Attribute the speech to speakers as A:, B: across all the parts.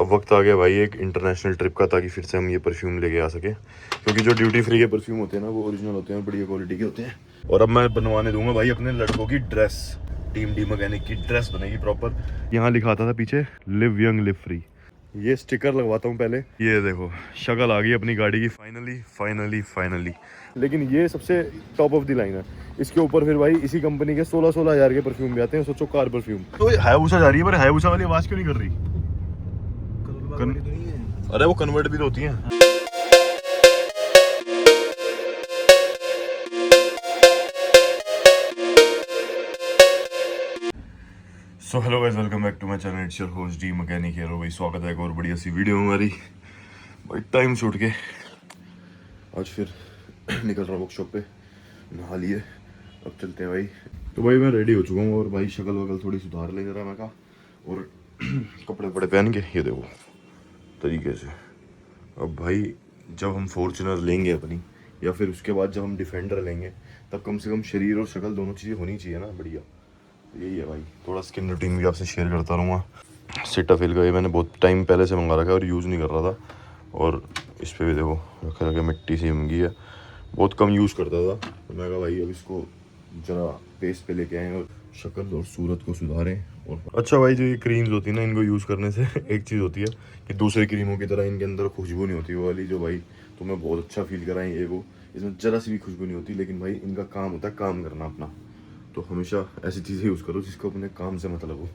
A: अब वक्त आ गया भाई एक इंटरनेशनल ट्रिप का, ताकि फिर से हम ये परफ्यूम लेके आ सके, क्योंकि जो ड्यूटी फ्री के परफ्यूम होते हैं ना वो ओरिजिनल होते हैं, बढ़िया क्वालिटी के होते हैं। और अब मैं बनवाने दूंगा भाई अपने लड़कों की ड्रेस, टीम डी मैकेनिक की ड्रेस बनेगी प्रॉपर। यहाँ लिखा था पीछे लिव यंग लिव फ्री, ये स्टिकर लगवाता हूँ पहले। ये देखो शक्ल आ गई अपनी गाड़ी की फाइनली फाइनली फाइनली। लेकिन ये सबसे टॉप ऑफ द लाइन है। इसके ऊपर फिर भाई इसी कंपनी के 16-16 हज़ार के परफ्यूम भी आते हैं। सोचो कार परफ्यूम। तो हायाबुसा जा रही है, पर हायाबुसा वाली आवाज़ क्यों नहीं कर रही? अरे वो कन्वर्ट भी तो होती हैं। So hello guys, welcome back to my channel. It's your host the mechanic here. भाई स्वागत है एक और बढ़िया सी वीडियो में हमारी। भाई टाइम छूट के आज फिर निकल रहा हूँ वर्कशॉप पे, नहा लिए, अब चलते हैं भाई। तो भाई मैं रेडी हो चुका हूँ और भाई शक्ल वगल थोड़ी सुधार ले जरा मैं का, और कपड़े वपड़े पहन के ये देखो तरीके से। अब भाई जब हम फॉर्च्यूनर लेंगे अपनी, या फिर उसके बाद जब हम डिफेंडर लेंगे, तब कम से कम शरीर और शक्ल दोनों चीज़ें होनी चाहिए ना बढ़िया। तो यही है भाई, थोड़ा स्किन रूटीन भी आपसे शेयर करता रहूँगा। सिटाफिल का ये मैंने बहुत टाइम पहले से मंगा रखा है और यूज़ नहीं कर रहा था। और इस पर भी देखो रखा रखा मिट्टी सी मंगी है, बहुत कम यूज़ करता था। तो मैं कहा भाई अब इसको ज़रा पेस पे लेके आएँ और शक्ल और सूरत को सुधारें। और अच्छा भाई, जो ये क्रीम्स होती है ना, इनको यूज़ करने से एक चीज़ होती है कि दूसरे क्रीमों की तरह इनके अंदर खुशबू नहीं होती। वो वाली जो भाई तुम्हें बहुत अच्छा फील कराएं, ये वो इसमें ज़रा सी भी खुशबू नहीं होती। लेकिन भाई इनका काम होता है काम करना अपना। तो हमेशा ऐसी चीज़ें यूज़ करो जिसको अपने काम से मतलब हो।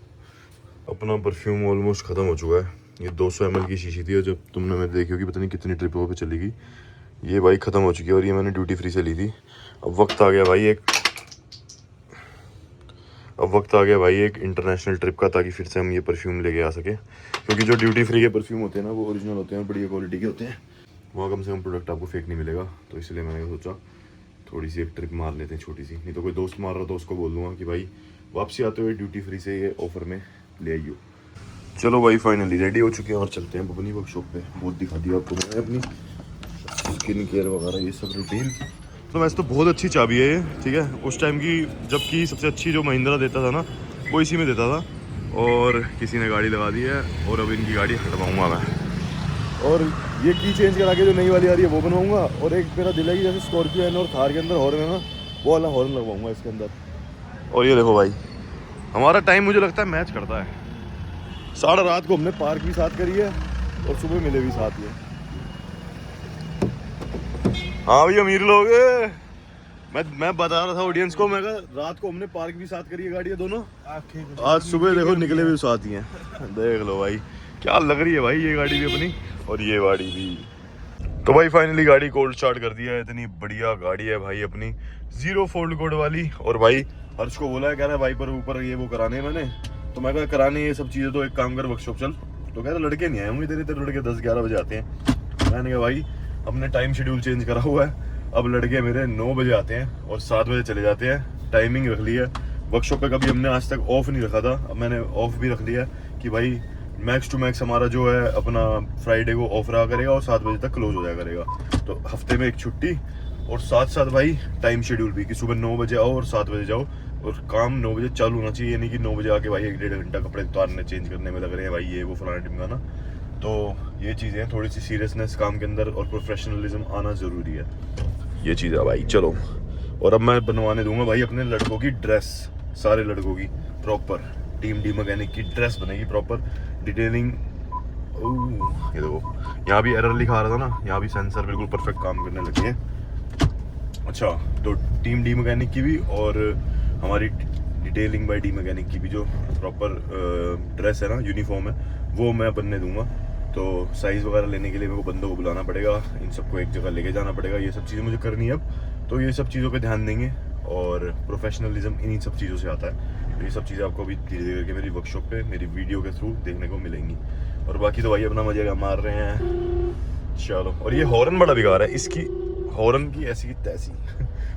A: अपना परफ्यूम ऑलमोस्ट ख़त्म हो चुका है। ये 200 ml की शीशी थी और जब तुमने मैं देखी होगी पता नहीं कितनी ट्रिपों पे चली गई, ये भाई ख़त्म हो चुकी है। और ये मैंने ड्यूटी फ्री से ली थी। अब वक्त आ गया भाई एक इंटरनेशनल ट्रिप का, ताकि फिर से हम ये परफ्यूम लेके आ सके, क्योंकि जो ड्यूटी फ्री के परफ्यूम होते हैं ना वो ओरिजिनल होते हैं, बढ़िया क्वालिटी के होते हैं। वहाँ कम से कम प्रोडक्ट आपको फेक नहीं मिलेगा। तो इसलिए मैंने सोचा थोड़ी सी एक ट्रिप मार लेते हैं छोटी सी। नहीं तो कोई दोस्त मार रहा तो उसको बोल दूंगा कि भाई वापसी आते हुए ड्यूटी फ्री से ये ऑफर में ले आइयो। चलो भाई फाइनली रेडी हो चुके हैं और चलते हैं अपनी वर्कशॉप पे। बहुत दिखा दिया आपको मैंने अपनी स्किन केयर वगैरह ये सब रूटीन। तो वैसे तो बहुत अच्छी चाबी है ये, ठीक है। उस टाइम की जबकि सबसे अच्छी जो महिंद्रा देता था ना वो इसी में देता था, और किसी ने गाड़ी लगा दी है और अब इनकी गाड़ी हटवाऊँगा मैं। और ये की चेंज करा के जो नई वाली आ रही है वो बनवाऊंगा। और एक मेरा दिल है कि जैसे स्कॉर्पियो है और थार के अंदर हॉर्न है ना, वो वाला हॉर्न लगवाऊंगा इसके अंदर। और ये देखो भाई हमारा टाइम मुझे लगता है मैच करता है। सारा रात को हमने पार्क भी साथ करी है और सुबह मिले भी साथ ही। हाँ भाई अमीर लोग, मैं बता रहा था ऑडियंस को, मैं कहा रात को हमने पार्क भी साथ करी है गाड़ियाँ दोनों, आज सुबह देखो निकले भी साथ ही हैं। देख लो भाई क्या लग रही है भाई ये गाड़ी भी अपनी, और ये गाड़ी भी। तो भाई फाइनली गाड़ी कोल्ड स्टार्ट कर दिया है। इतनी बढ़िया गाड़ी है भाई अपनी, 0 फोल्ड कोड वाली। और भाई हर्ष को बोला है, कह रहा है भाई पर ऊपर ये वो कराने मैंने। तो मैं कहा कराने ये सब चीज़ें तो एक काम कर वर्कशॉप चल। तो कह रहा लड़के नहीं आए होंगे तेरे लड़के 10-11 बजे आते हैं। मैंने कहा भाई हमने टाइम शेड्यूल चेंज करा हुआ है, अब लड़के मेरे 9 बजे आते हैं और 7 बजे चले जाते हैं। टाइमिंग रख ली है वर्कशॉप पे, कभी हमने आज तक ऑफ नहीं रखा था, अब मैंने ऑफ भी रख लिया है कि भाई मैक्स टू मैक्स हमारा जो है अपना फ्राइडे को ऑफ रहा करेगा और 7 बजे तक क्लोज हो जाया करेगा। तो हफ्ते में एक छुट्टी, और साथ साथ भाई टाइम शेड्यूल भी कि सुबह 9 बजे आओ और 7 बजे जाओ, और काम 9 बजे चालू होना चाहिए। नहीं कि 9 बजे आके भाई 1-1.5 घंटा कपड़े उतारने चेंज करने में लग रहे हैं भाई ये वो फलाना टिमकाना। तो ये चीज़ें थोड़ी सी सीरियसनेस काम के अंदर और प्रोफेशनलिज्म आना ज़रूरी है, ये चीज़ है भाई। चलो, और अब मैं बनवाने दूंगा भाई अपने लड़कों की ड्रेस, सारे लड़कों की प्रॉपर टीम डी मैकेनिक की ड्रेस बनेगी प्रॉपर डिटेलिंग। ये देखो यहाँ भी एरर लिखा रहा था ना, यहाँ भी सेंसर बिल्कुल परफेक्ट काम करने लगे हैं। अच्छा, तो टीम डी मैकेनिक की भी और हमारी डिटेलिंग बाय डी मैकेनिक की भी जो प्रॉपर ड्रेस है ना, यूनिफॉर्म है, वो मैं बनने दूंगा। तो साइज़ वगैरह लेने के लिए मेरे को बंदों को बुलाना पड़ेगा, इन सबको एक जगह लेके जाना पड़ेगा, ये सब चीज़ें मुझे करनी है अब। तो ये सब चीज़ों पे ध्यान देंगे और प्रोफेशनलिज्म इन्हीं सब चीज़ों से आता है। तो ये सब चीज़ें आपको अभी धीरे धीरे करके मेरी वर्कशॉप पे मेरी वीडियो के थ्रू देखने को मिलेंगी। और बाकी तो भाई अपना मजे मार रहे हैं। चलो, और ये हॉर्न बड़ा बेकार है, इसकी हॉर्न की ऐसी की तैसी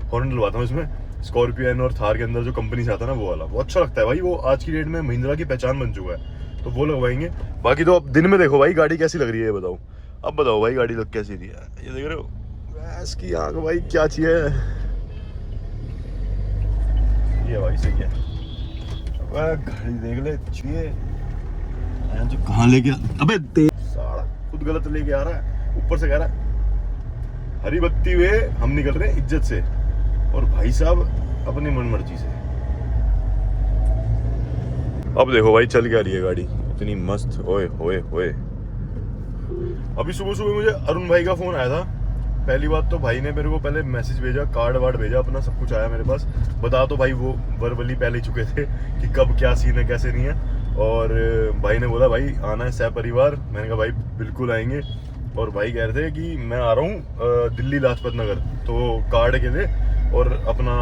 A: हॉर्न डलवाता हूँ इसमें। स्कॉर्पियो एन और थार के अंदर जो कंपनी से आता है ना वो वाला, वो अच्छा लगता है भाई। वो आज की डेट में महिंद्रा की पहचान बन चुका है, तो वो लगवाएंगे। बाकी तो अब दिन में देखो भाई गाड़ी कैसी लग रही है ये बताओ। अब बताओ भाई गाड़ी लग कैसी रही है, ये देख रहे हो इसकी आँख भाई क्या चाहिए। ये भाई सही है, घड़ी देख ले चाहिए जो कहाँ लेके अबे साला खुद गलत लेके आ रहा है, ऊपर से कह रहा है हरी बत्ती हुए हम निकल रहे हैं इज्जत से, और भाई साहब अपनी मनमर्जी से। अब देखो भाई चल क्या रही है गाड़ी, इतनी मस्त। ओए होए होए, अभी सुबह सुबह मुझे अरुण भाई का फोन आया था। पहली बात तो भाई ने मेरे को पहले मैसेज भेजा, कार्ड वार्ड भेजा, अपना सब कुछ आया मेरे पास। बता तो भाई वो वर्बली पहले ही चुके थे कि कब क्या सीन है कैसे नहीं है। और भाई ने बोला भाई आना है सह परिवार। मैंने कहा भाई बिल्कुल आएंगे। और भाई कह रहे थे कि मैं आ रहा हूँ दिल्ली लाजपत नगर, तो कार्ड के लिए और अपना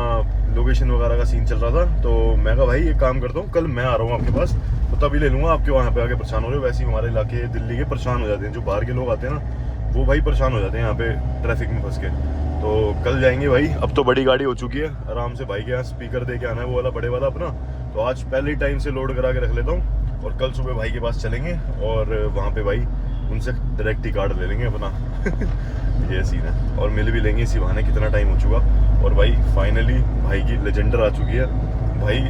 A: लोकेशन वगैरह का सीन चल रहा था। तो मैं कहा भाई एक काम करता हूँ, कल मैं आ रहा हूँ आपके पास, तो तभी ले लूँगा। आपके वहाँ पे आके परेशान हो रहे हो, वैसे ही हमारे इलाके दिल्ली के परेशान हो जाते हैं, जो बाहर के लोग आते हैं ना वो भाई परेशान हो जाते हैं यहाँ पे ट्रैफिक में फंस के। तो कल जाएंगे भाई। अब तो बड़ी गाड़ी हो चुकी है, आराम से भाई के यहाँ स्पीकर दे के आना है वो वाला बड़े वाला अपना। तो आज पहले ही टाइम से लोड करा के रख लेता हूँ, और कल सुबह भाई के पास चलेंगे और वहाँ पे भाई उनसे डायरेक्ट ही कार्ड ले लेंगे अपना। ये सीन है, और मिल भी लेंगे इसी बहाने, कितना टाइम हो चुका। और भाई फाइनली भाई की लेजेंडर आ चुकी है भाई।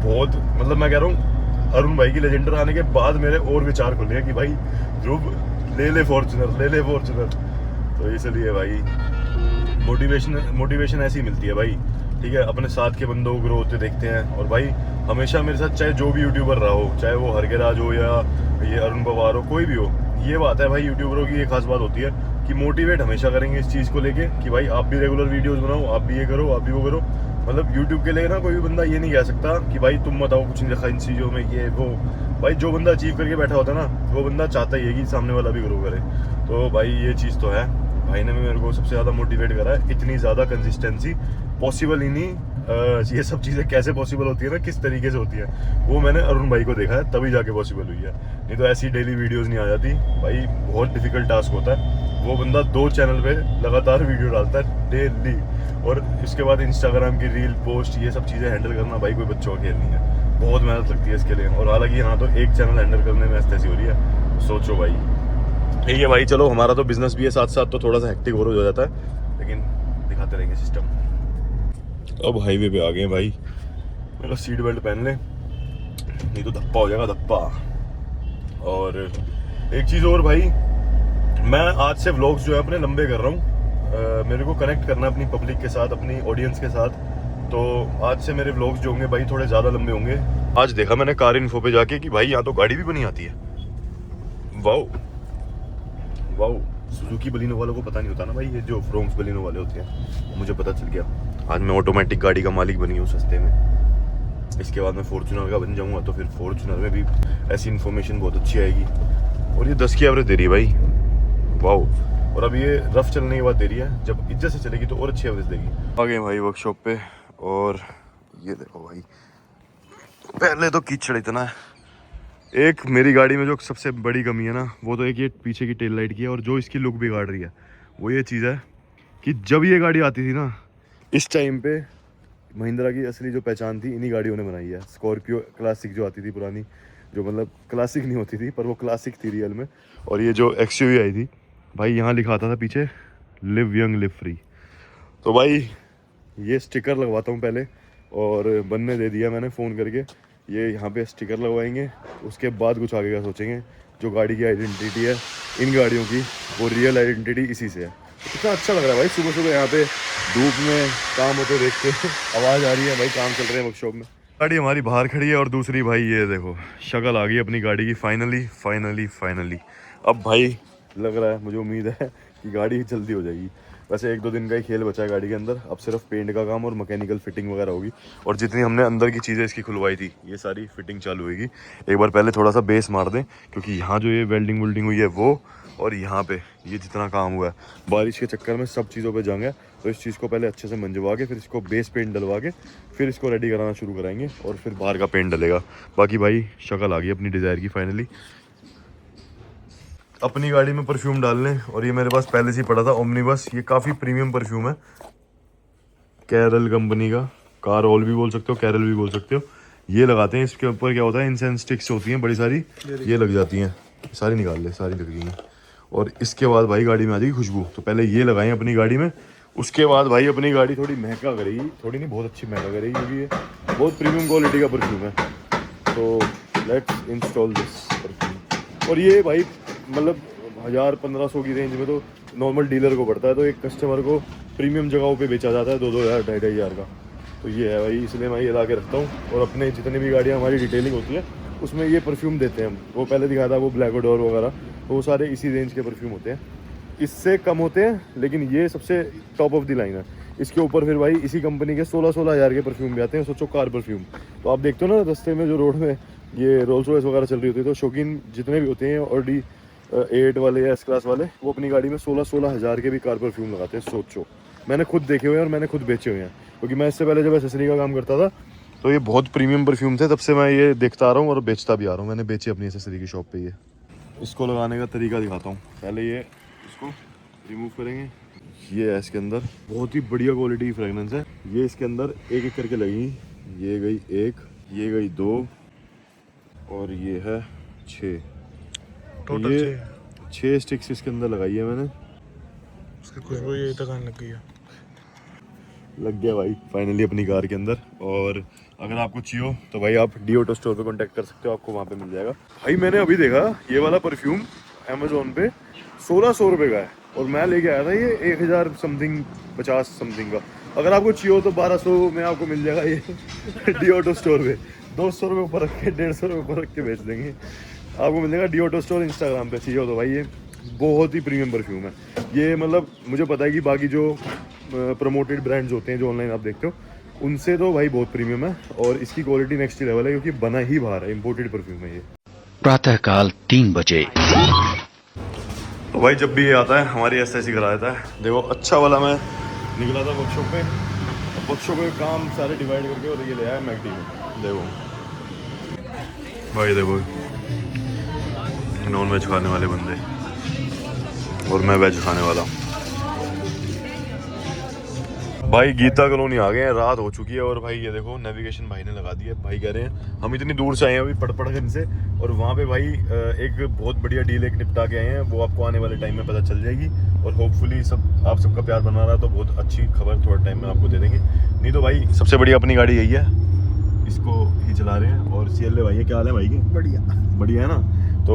A: बहुत मतलब मैं कह रहा हूँ अरुण भाई की लेजेंडर आने के बाद मेरे और विचार खुले हैं कि भाई ध्रुव ले ले फॉर्च्यूनर। तो इसलिए भाई मोटिवेशन ऐसी मिलती है भाई, ठीक है। अपने साथ के बंदों को ग्रो होते देखते हैं। और भाई हमेशा मेरे साथ चाहे जो भी यूट्यूबर रहा हो, चाहे वो हरगेराज हो या ये अरुण पवार हो, कोई भी हो, ये बात है भाई यूट्यूबरों की, ये खास बात होती है कि मोटिवेट हमेशा करेंगे इस चीज़ को लेके कि भाई आप भी रेगुलर वीडियोस बनाओ, आप भी ये करो, आप भी वो करो। मतलब यूट्यूब के लिए ना कोई भी बंदा ये नहीं कह सकता कि भाई तुम बताओ कुछ नहीं रखा इन चीज़ों में ये वो। भाई जो बंदा अचीव करके बैठा होता है ना, वो बंदा चाहता ही है कि सामने वाला भी ग्रो करे। तो भाई ये चीज़ तो है। भाई ने भी मेरे को सबसे ज़्यादा मोटिवेट करा है। इतनी ज़्यादा कंसिस्टेंसी पॉसिबल ही नहीं, ये सब चीज़ें कैसे पॉसिबल होती है ना, किस तरीके से होती है, वो मैंने अरुण भाई को देखा है, तभी जाके पॉसिबल हुई है। नहीं तो ऐसी डेली वीडियोस नहीं आ जाती भाई, बहुत डिफिकल्ट टास्क होता है। वो बंदा 2 चैनल पे लगातार वीडियो डालता है डेली, और इसके बाद इंस्टाग्राम की रील पोस्ट, ये सब चीज़ें हैंडल करना भाई कोई बच्चों का खेल नहीं है, बहुत मेहनत लगती है इसके लिए। और हालांकि यहाँ तो एक चैनल हैंडल करने में ऐसी हो रही है, सोचो भाई। ठीक है भाई, चलो हमारा तो बिजनेस भी है साथ साथ, तो थोड़ा सा हेक्टिक और हो जाता है, लेकिन दिखाते रहेंगे सिस्टम। अब हाईवे पे आ गए भाई, मेरा सीट बेल्ट पहन ले, नहीं तो धप्पा हो जाएगा धप्पा। और एक चीज़ और भाई, मैं आज से व्लॉग्स जो है अपने लंबे कर रहा हूँ। मेरे को कनेक्ट करना अपनी पब्लिक के साथ, अपनी ऑडियंस के साथ। तो आज से मेरे व्लॉग्स जो होंगे भाई थोड़े ज़्यादा लंबे होंगे। आज देखा मैंने कार इन्फो पे जाके कि भाई यहाँ तो गाड़ी भी बनी आती है। वाओ वाओ, सुजुकी बलिनो वालों को पता नहीं होता ना भाई, ये जो फ्रोंक्स बलिनो वाले होते हैं, मुझे पता चल गया। आज मैं ऑटोमेटिक गाड़ी का मालिक बनी हूँ सस्ते में। इसके बाद मैं फॉर्च्यूनर का बन जाऊँगा, तो फिर फॉर्च्यूनर में भी ऐसी इन्फॉर्मेशन बहुत अच्छी आएगी। और ये 10 की एवरेज दे रही है भाई, वाओ। और अब ये रफ चलने के बाद दे रही है, जब इज्जत से चलेगी तो और अच्छी एवरेज देगी। आ गए भाई वर्कशॉप पे, और ये देखो भाई, पहले तो कीचड़ इतना है। एक मेरी गाड़ी में जो सबसे बड़ी कमी है ना, वो तो एक ये पीछे की टेल लाइट की है, और जो इसकी लुक बिगाड़ रही है वो ये चीज़ है कि जब ये गाड़ी आती थी ना, इस टाइम पे महिंद्रा की असली जो पहचान थी इन्हीं गाड़ियों ने बनाई है। स्कॉर्पियो क्लासिक जो आती थी पुरानी, जो मतलब क्लासिक नहीं होती थी पर वो क्लासिक थी रियल में। और ये जो एक्सयूवी आई थी भाई, यहाँ लिखा आता था पीछे लिव यंग लिव फ्री। तो भाई ये स्टिकर लगवाता हूँ पहले, और बनने दे दिया मैंने फ़ोन करके। ये यहाँ पे स्टिकर लगवाएंगे, उसके बाद कुछ आगे का सोचेंगे। जो गाड़ी की आइडेंटिटी है इन गाड़ियों की, वो रियल आइडेंटिटी इसी से है। तो कितना अच्छा लग रहा है भाई, सुबह सुबह यहाँ पे धूप में काम होते देख के। आवाज़ आ रही है भाई, काम चल रहे हैं वर्कशॉप में। गाड़ी हमारी बाहर खड़ी है, और दूसरी भाई ये देखो शक्ल आ गई अपनी गाड़ी की फाइनली। अब भाई लग रहा है, मुझे उम्मीद है कि गाड़ी जल्दी हो जाएगी। वैसे 1-2 दिन का ही खेल बचा है गाड़ी के अंदर, अब सिर्फ पेंट का काम और मैकेनिकल फिटिंग वगैरह होगी। और जितनी हमने अंदर की चीज़ें इसकी खुलवाई थी, ये सारी फिटिंग चालू होगी। एक बार पहले थोड़ा सा बेस मार दें, क्योंकि यहाँ जो ये वेल्डिंग हुई है वो, और यहाँ पे ये जितना काम हुआ है बारिश के चक्कर में सब चीज़ों पे जाएंगे। तो इस चीज़ को पहले अच्छे से मंजवा के, फिर इसको बेस पेंट डलवा के, फिर इसको रेडी कराना शुरू कराएंगे, और फिर बाहर का पेंट डलेगा। बाकी भाई शक्ल आ गई अपनी डिज़ायर की फाइनली। अपनी गाड़ी में परफ्यूम डालने, और ये मेरे पास पहले से ही पड़ा था ओमनीबस। ये काफ़ी प्रीमियम परफ्यूम है, कैरल कंपनी का। कार ऑल भी बोल सकते हो, कैरल भी बोल सकते हो। ये लगाते हैं, इसके ऊपर क्या होता है, इंसेंस स्टिक्स होती हैं बड़ी सारी, ये लग जाती हैं। सारी निकाल ले, सारी लग गई हैं। और इसके बाद भाई गाड़ी में आ जाएगी खुशबू। तो पहले ये लगाएं अपनी गाड़ी में, उसके बाद भाई अपनी गाड़ी थोड़ी महका करेगी, थोड़ी नहीं बहुत अच्छी महका करेगी, क्योंकि ये बहुत प्रीमियम क्वालिटी का परफ्यूम है। तो लेट्स इंस्टॉल दिस परफ्यूम। और ये भाई मतलब 1000-1500 की रेंज में तो नॉर्मल डीलर को पड़ता है, तो एक कस्टमर को प्रीमियम जगहों पे बेचा जाता है 2-2000 2,500 का। तो ये है भाई, इसलिए मैं ये ला के रखता हूँ। और अपने जितनी भी गाड़ियाँ हमारी डिटेलिंग होती है उसमें ये परफ्यूम देते हैं हम। वो पहले दिखाया था वो ब्लैक ओडोर वगैरह, तो वो सारे इसी रेंज के परफ्यूम होते हैं, इससे कम होते हैं, लेकिन ये सबसे टॉप ऑफ द लाइन है। इसके ऊपर फिर भाई इसी कंपनी के 16-16 हज़ार के परफ्यूम भी आते हैं। सोचो कार परफ्यूम, तो आप देखते हो ना रास्ते में जो रोड में ये रोल्स रॉयस वगैरह चल रही होती है, तो शौकीन जितने भी होते हैं ऑडी 8 वाले या एस क्लास वाले, वो अपनी गाड़ी में 16-16 हज़ार के भी कार परफ्यूम लगाते हैं। सोचो, मैंने खुद देखे हुए हैं और मैंने खुद बेचे हुए हैं, क्योंकि मैं इससे पहले जब एसेसरी का काम करता था तो ये बहुत प्रीमियम परफ्यूम थे, तब से मैं ये देखता आ रहा हूँ और बेचता भी आ रहा हूँ। मैंने बेचे अपनी एसेसरी की शॉप पे। ये इसको लगाने का तरीका दिखाता हूँ। पहले ये इसको रिमूव करेंगे। ये है इसके अंदर, बहुत ही बढ़िया क्वालिटी की फ्रेगनेंस है। ये इसके अंदर एक एक करके लगेंगी। ये गई 1, ये गई 2 और ये है 6।
B: टोटल
A: ये 6 स्टिक्स इसके अंदर लगाई है मैंने।
B: उसकी खुशबू यही तक आने लग गई है।
A: लग गया भाई फाइनली अपनी कार के अंदर। और अगर आपको चाहिए हो तो भाई आप डी ऑटो स्टोर पे कांटेक्ट कर सकते हो, आपको वहाँ पे मिल जाएगा। भाई मैंने अभी देखा ये वाला परफ्यूम अमेजोन पे 1600 रुपये का है, और मैं लेके आया था ये 1000 समथिंग 50 समथिंग का। अगर आपको चाहिए हो तो 1200 में आपको मिल जाएगा ये डी ऑटो स्टोर पे। 200 रुपये ऊपर रख के 150 रुपये ऊपर रख के बेच देंगे, आपको मिल जाएगा डी ऑटो स्टोर इंस्टाग्राम पे। चाहिए हो तो भाई ये बहुत ही प्रीमियम परफ्यूम है ये। मतलब मुझे पता है कि बाकी जो प्रमोटेड ब्रांड्स होते हैं जो ऑनलाइन आप देखते हो, उनसे तो भाई बहुत प्रीमियम है, और इसकी क्वालिटी नेक्स्ट लेवल है, क्योंकि बना ही बाहर है, इंपोर्टेड परफ्यूम है ये।
C: प्रातःकाल 3 बजे।
A: तो भाई जब भी ये आता है हमारी एसएससी करा देता है। देखो अच्छा वाला मैं निकला था वर्कशॉप पे, वर्कशॉप पे काम सारे डिवाइड करके और ये ले आया मैकडी में। देखो भाई, देखो नॉन वेज खाने वाले बंदे और मैं वेज खाने वाला हूँ। भाई गीता कॉलोनी आ गए हैं, रात हो चुकी है। और भाई ये देखो नेविगेशन भाई ने लगा दिया। भाई कह रहे हैं हम इतनी दूर से आए हैं अभी पढ़ कर इनसे, और वहाँ पे भाई एक बहुत बढ़िया डील एक निपटा के आए हैं, वो आपको आने वाले टाइम में पता चल जाएगी। और होपफुली सब आप सबका प्यार बना रहा है तो बहुत अच्छी खबर थोड़ा टाइम में आपको दे देंगे। नहीं तो भाई सबसे बढ़िया अपनी गाड़ी यही है, इसको ही चला रहे हैं। और CLA भाई है, क्या हाल है भाई के?
B: बढ़िया
A: बढ़िया है ना। तो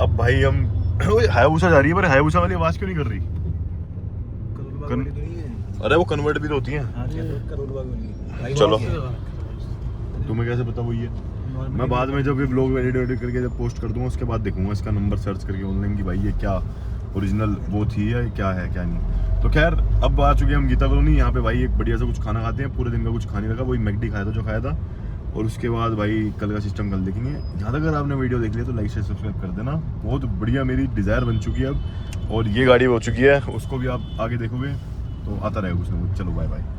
A: अब भाई हम हायाबुसा जा रही है, पर हायाबुसा वाली आवाज़ क्यों नहीं कर रही? अरे वो कन्वर्ट भी तो होती हैं। चलो तुम्हें कैसे पता वही है? मैं बाद में जब ये ब्लॉग एडिट करके जब पोस्ट कर दूंगा उसके बाद देखूंगा इसका नंबर सर्च करके ऑनलाइन कि भाई ये क्या ओरिजिनल वो थी या क्या है क्या नहीं। तो खैर अब आ चुके हैं हम गीता कॉलोनी। यहाँ पे भाई एक बढ़िया सा कुछ खाना खाते हैं। पूरे दिन का कुछ खाने लगा, वही मैकडी खाया था जो खाया था। और उसके बाद भाई कल का सिस्टम कल देखेंगे। जहाँ तक अगर आपने वीडियो देख लिया तो लाइक शेयर सब्सक्राइब कर देना। बहुत बढ़िया मेरी डिज़ायर बन चुकी है अब, और ये गाड़ी हो चुकी है, उसको भी आप आगे देखोगे तो आता रहेगा कुछ ना कुछ। चलो बाय बाय।